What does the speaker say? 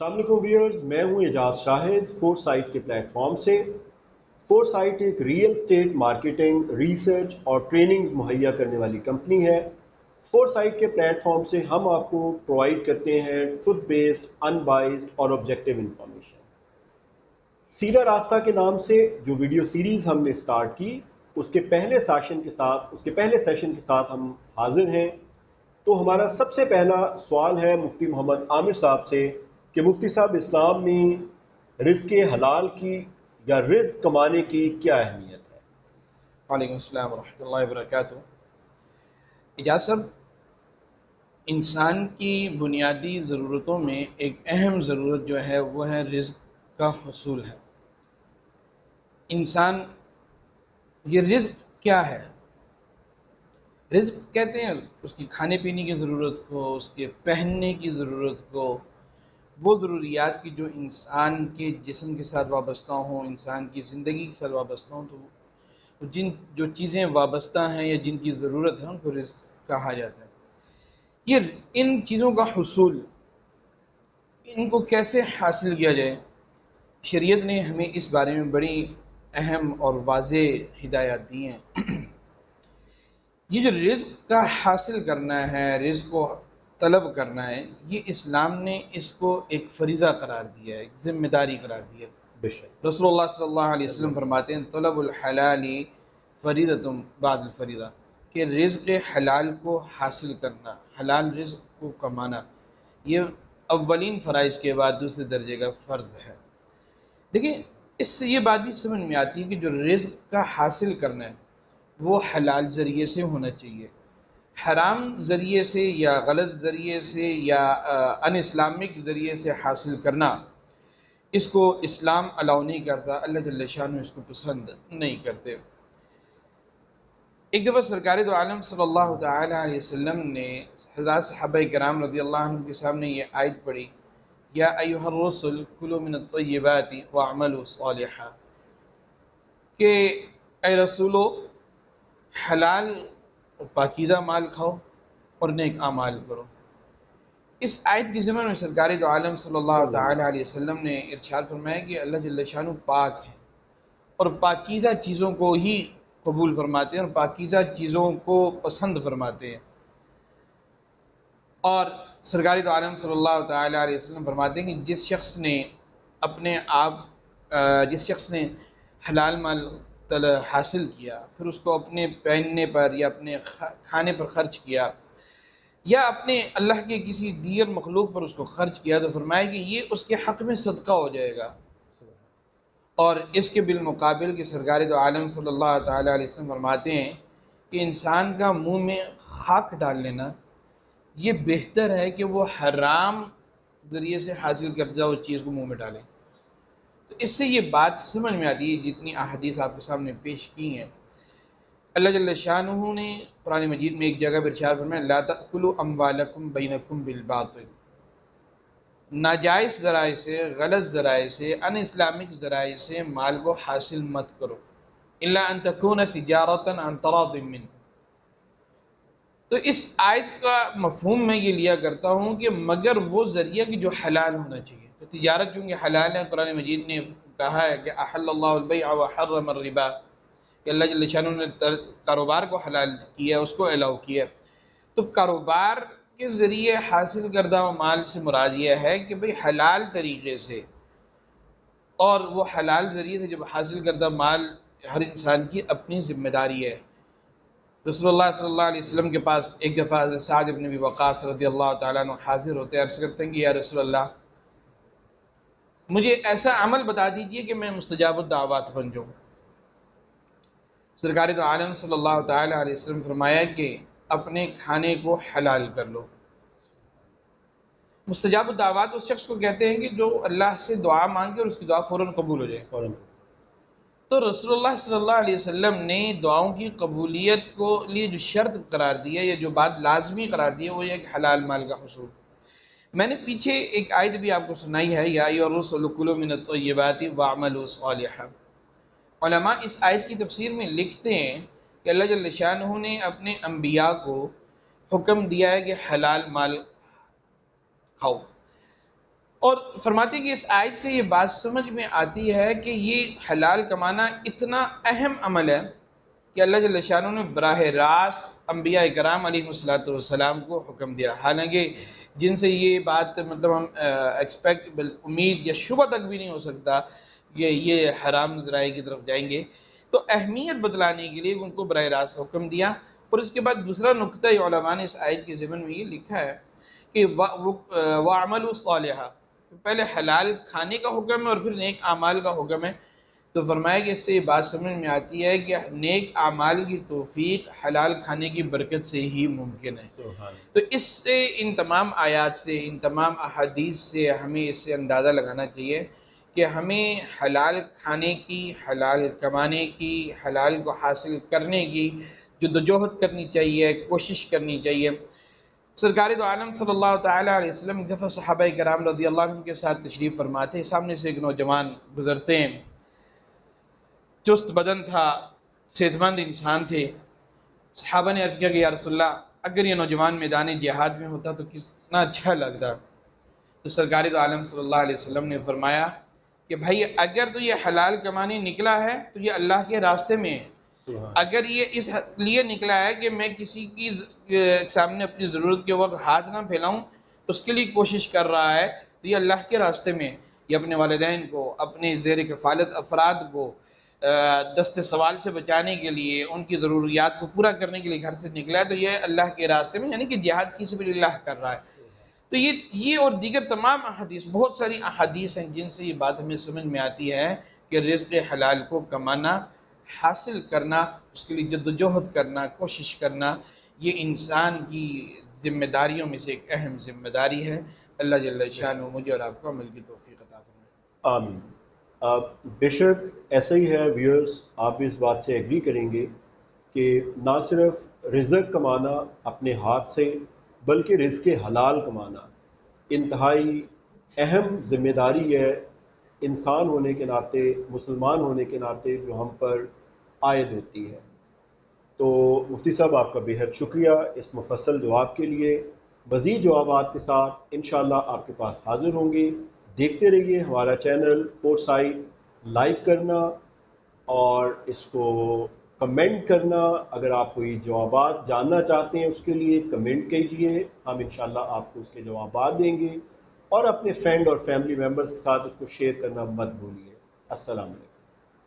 السلام علیکم ویئرز، میں ہوں اعجاز شاہد فور سائٹ کے پلیٹ فارم سے۔ فور سائٹ ایک ریئل اسٹیٹ مارکیٹنگ، ریسرچ اور ٹریننگز مہیا کرنے والی کمپنی ہے۔ فور سائٹ کے پلیٹ فارم سے ہم آپ کو پرووائڈ کرتے ہیں ٹروتھ بیسڈ، ان بائزڈ اور آبجیکٹیو انفارمیشن۔ سیدھا راستہ کے نام سے جو ویڈیو سیریز ہم نے سٹارٹ کی، اس کے پہلے سیشن کے ساتھ ہم حاضر ہیں۔ تو ہمارا سب سے پہلا سوال ہے مفتی محمد عامر صاحب سے کہ مفتی صاحب، اسلام میں رزق حلال کی یا رزق کمانے کی کیا اہمیت ہے؟ وعلیکم السلام ورحمۃ اللہ وبرکاتہ۔ اجازت صاحب، انسان کی بنیادی ضرورتوں میں ایک اہم ضرورت جو ہے وہ ہے رزق کا حصول ہے۔ انسان، یہ رزق کیا ہے؟ رزق کہتے ہیں اس کی کھانے پینے کی ضرورت کو، اس کے پہننے کی ضرورت کو، وہ ضروریات کی جو انسان کے جسم کے ساتھ وابستہ ہوں، انسان کی زندگی کے ساتھ وابستہ ہوں، تو جو چیزیں وابستہ ہیں یا جن کی ضرورت ہے ان کو رزق کہا جاتا ہے۔ یہ ان چیزوں کا حصول، ان کو کیسے حاصل کیا جائے، شریعت نے ہمیں اس بارے میں بڑی اہم اور واضح ہدایات دی ہیں۔ یہ جو رزق کا حاصل کرنا ہے، رزق کو طلب کرنا ہے، یہ اسلام نے اس کو ایک فریضہ قرار دیا ہے، ایک ذمہ داری قرار دیا ہے۔ بے شک۔ رسول اللہ صلی اللہ علیہ وسلم فرماتے ہیں طلب الحلال فریضۃ بعد الفریضہ، کہ رزق حلال کو حاصل کرنا، حلال رزق کو کمانا، یہ اولین فرائض کے بعد دوسرے درجے کا فرض ہے۔ دیکھیں، اس سے یہ بات بھی سمجھ میں آتی ہے کہ جو رزق کا حاصل کرنا ہے وہ حلال ذریعے سے ہونا چاہیے۔ حرام ذریعے سے یا غلط ذریعے سے یا ان اسلامک ذریعے سے حاصل کرنا، اس کو اسلام الاؤ نہیں کرتا، اللہ جل شانہ اس کو پسند نہیں کرتے۔ ایک دفعہ سرکار دو عالم صلی اللہ تعالی علیہ وسلم نے حضرات صحابہ کرام رضی اللہ عنہ کے سامنے یہ آیت پڑھی، یا ایھا الرسل کلوا من الطیبات واعملوا صالحا، کہ اے رسولو، حلال اور پاکیزہ مال کھاؤ اور نیک اعمال کرو۔ اس آیت کے ضمن میں سرکار دو عالم صلی اللہ تعالی علیہ وسلم نے ارشاد فرمایا کہ اللہ جل شانہ پاک ہے اور پاکیزہ چیزوں کو ہی قبول فرماتے ہیں اور پاکیزہ چیزوں کو پسند فرماتے ہیں۔ اور سرکار دو عالم صلی اللہ تعالی علیہ وسلم فرماتے ہیں کہ جس شخص نے حلال مال حاصل کیا، پھر اس کو اپنے پہننے پر یا اپنے کھانے پر خرچ کیا یا اپنے اللہ کے کسی دیگر مخلوق پر اس کو خرچ کیا، تو فرمایا کہ یہ اس کے حق میں صدقہ ہو جائے گا۔ اور اس کے بالمقابل کہ سرکار دو عالم صلی اللہ تعالی علیہ وسلم فرماتے ہیں کہ انسان کا منہ میں خاک ڈال لینا یہ بہتر ہے کہ وہ حرام ذریعے سے حاصل کردہ وہ چیز کو منہ میں ڈالیں۔ تو اس سے یہ بات سمجھ میں آتی ہے، جتنی احادیث آپ کے سامنے پیش کی ہیں۔ اللہ جل شانہ نے قرآن مجید میں ایک جگہ پر ارشاد فرمایا لا تأکلوا اموالکم بینکم بالباطل، ناجائز ذرائع سے، غلط ذرائع سے، ان اسلامک ذرائع سے مال کو حاصل مت کرو، الا ان تکون تجارتا عن تراض منکم۔ تو اس آیت کا مفہوم میں یہ لیا کرتا ہوں کہ مگر وہ ذریعہ کہ جو حلال ہونا چاہیے۔ تو تجارت چونکہ حلال ہے، قرآن مجید نے کہا ہے کہ احل اللہ البیع وحرم الربا، کہ اللہ جل شانہ نے کاروبار کو حلال کیا، اس کو الاؤ کیا۔ تو کاروبار کے ذریعے حاصل کردہ مال سے مراد یہ ہے کہ بھئی حلال طریقے سے، اور وہ حلال ذریعے سے جب حاصل کردہ مال ہر انسان کی اپنی ذمہ داری ہے۔ رسول اللہ صلی اللہ علیہ وسلم کے پاس ایک دفعہ حضرت سعد بن ابی وقاص رضی اللہ تعالیٰ عنہ حاضر ہوتے ہیں، عرض کرتے ہیں کہ یا رسول اللہ، مجھے ایسا عمل بتا دیجئے کہ میں مستجاب الدعوات بن جاؤں۔ سرکار دو عالم صلی اللہ تعالیٰ علیہ وسلم فرمایا کہ اپنے کھانے کو حلال کر لو۔ مستجاب الدعوات اس شخص کو کہتے ہیں کہ جو اللہ سے دعا مانگے اور اس کی دعا فوراً قبول ہو جائے۔ تو رسول اللہ صلی اللہ علیہ وسلم نے دعاؤں کی قبولیت کو لیے جو شرط قرار دی ہے یا جو بات لازمی قرار دی ہے وہ یہ کہ حلال مال کا حصول۔ میں نے پیچھے ایک آیت بھی آپ کو سنائی ہے، یا ایھا الرسل کلوا من الطیبات واعملوا صالحا۔ علماء اس آیت کی تفسیر میں لکھتے ہیں کہ اللہ جل شانہ نے اپنے انبیاء کو حکم دیا ہے کہ حلال مال کھاؤ، اور فرماتے ہیں کہ اس آیت سے یہ بات سمجھ میں آتی ہے کہ یہ حلال کمانا اتنا اہم عمل ہے کہ اللہ جل شانہ نے براہ راست انبیاء کرام علیہ السلام کو حکم دیا، حالانکہ جن سے یہ بات مطلب ہم ایکسپیکٹ امید یا شبہ تک بھی نہیں ہو سکتا کہ یہ حرام ذرائع کی طرف جائیں گے، تو اہمیت بتلانے کے لیے ان کو براہ راست حکم دیا۔ اور اس کے بعد دوسرا نقطہ علماء نے اس آیت کے ضمن میں یہ لکھا ہے کہ وَعْمَلُوا صَالِحًا، پہلے حلال کھانے کا حکم ہے اور پھر نیک اعمال کا حکم ہے۔ تو فرمایا کہ اس سے یہ بات سمجھ میں آتی ہے کہ نیک اعمال کی توفیق حلال کھانے کی برکت سے ہی ممکن ہے۔ سبحان تو اس سے ان تمام آیات سے، ان تمام احادیث سے ہمیں اس سے اندازہ لگانا چاہیے کہ ہمیں حلال کھانے کی، حلال کمانے کی، حلال کو حاصل کرنے کی جدوجہد کرنی چاہیے، کوشش کرنی چاہیے۔ سرکار دو عالم صلی اللہ تعالیٰ علیہ وسلم ایک دفعہ صحابہ کرام رضی اللہ عنہ کے ساتھ تشریف فرماتے ہیں، سامنے سے ایک نوجوان گزرتے ہیں، چست بدن تھا، صحت مند انسان تھے۔ صحابہ نے عرض کیا کہ یا رسول اللہ، اگر یہ نوجوان میدان جہاد میں ہوتا تو کتنا اچھا لگتا۔ تو سرکار دو عالم صلی اللہ علیہ وسلم نے فرمایا کہ بھائی اگر تو یہ حلال کمانے نکلا ہے تو یہ اللہ کے راستے میں ہے، سبحان اگر یہ اس لیے نکلا ہے کہ میں کسی کی سامنے اپنی ضرورت کے وقت ہاتھ نہ پھیلاؤں، اس کے لیے کوشش کر رہا ہے، تو یہ اللہ کے راستے میں، یہ اپنے والدین کو، اپنے زیر کفالت افراد کو دست سوال سے بچانے کے لیے، ان کی ضروریات کو پورا کرنے کے لیے گھر سے نکلا ہے، تو یہ اللہ کے راستے میں یعنی کہ جہاد فی سبیل اللہ کر رہا ہے۔ تو یہ اور دیگر تمام احادیث، بہت ساری احادیث ہیں جن سے یہ بات ہمیں سمجھ میں آتی ہے کہ رزق حلال کو کمانا، حاصل کرنا، اس کے لیے جدوجہد کرنا، کوشش کرنا، یہ انسان کی ذمہ داریوں میں سے ایک اہم ذمہ داری ہے۔ اللہ جل شانہ مجھے اور آپ کو عمل کی توفیق عطا فرمائے۔ آمین۔ بے شک ایسا ہی ہے ویورز، آپ بھی اس بات سے ایگری کریں گے کہ نہ صرف رزق کمانا اپنے ہاتھ سے، بلکہ رزق حلال کمانا انتہائی اہم ذمہ داری ہے انسان ہونے کے ناطے، مسلمان ہونے کے ناطے جو ہم پر عائد ہوتی ہے۔ تو مفتی صاحب آپ کا بے حد شکریہ اس مفصل جواب کے لیے۔ مزید جوابات کے ساتھ انشاءاللہ آپ کے پاس حاضر ہوں گے۔ دیکھتے رہیے ہمارا چینل فور سائٹ، لائک کرنا اور اس کو کمنٹ کرنا۔ اگر آپ کوئی جوابات جاننا چاہتے ہیں اس کے لیے کمنٹ کیجئے، ہم انشاءاللہ آپ کو اس کے جوابات دیں گے، اور اپنے فرینڈ اور فیملی ممبرز کے ساتھ اس کو شیئر کرنا مت بھولیے۔ السلام علیکم۔